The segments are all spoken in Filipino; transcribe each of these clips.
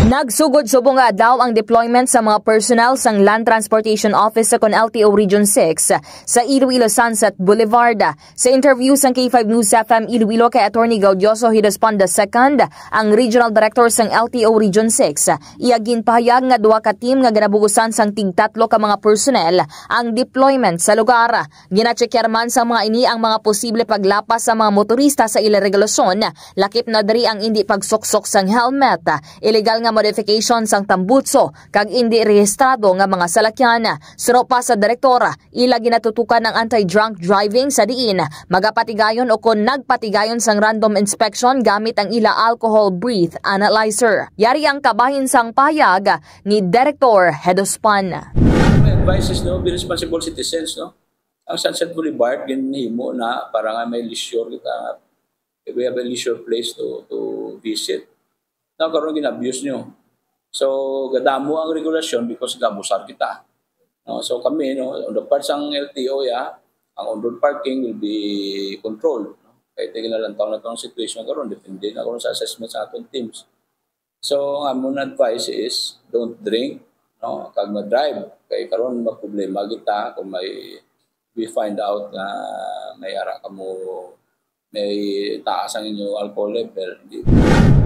Nagsugod-subong nga daw ang deployment sa mga personnel sang Land Transportation Office sa LTO Region 6 sa Iloilo Sunset Boulevard. Sa interview sang K5 News FM Iloilo kay Attorney Gaudioso Hidaspon II, ang Regional Director sang LTO Region 6, iyagin pahayag nga duwa ka team nga ginabugusan sang tig-tatlo ka mga personnel ang deployment sa lugar. Ginacheckar man sa mga ini ang mga posible paglapas sa mga motorista sa ila regulasyon, lakip na diri ang hindi pagsuksok sang helmet, illegal nga modification sang tambutso kag hindi rehistrado nga mga salakyan. Suro pa sa direktora, ila ginatutukan ng anti-drunk driving sa diin magapatigayon o kung nagpatigayon sang random inspection gamit ang ila alcohol breath analyzer. Yari ang kabahin sang payag ni Director Hidaspon. My advice is be responsible citizens, no? Ang Sunset Boulevard ginhimo na para nga may leisure kita, we have a leisure place to visit. Now, karon gina-abuse nyo. So, gadamo ang regulasyon because gabusar kita. No? So, kami, no, on the parts ng LTO, ang on-road parking will be controlled. No? Kaya tigil na lang taon na itong situation karon, depende na karon sa assessment sa atong teams. So, ang muna advice is, don't drink, no? Kag ma-drive. Kaya karon magproblema kita kung we find out na may ara ka mo, may taas ang inyo alcohol level.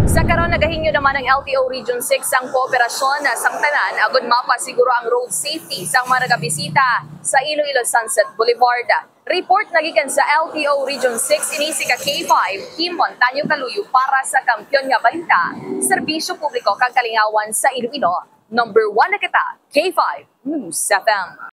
Sa karon nagahingyo naman ang LTO Region 6 ang kooperasyon sang tanan agud mapasiguro ang road safety sang mga nagabisita sa Iloilo Sunset Boulevard. Report nagikan sa LTO Region 6 ini si K5 Kimon Tanyo Kaluyo para sa Kampiyon nga Balita, Serbisyo Publiko kag Kalingawan sa Iloilo. Number 1 na kita, K5 News FM.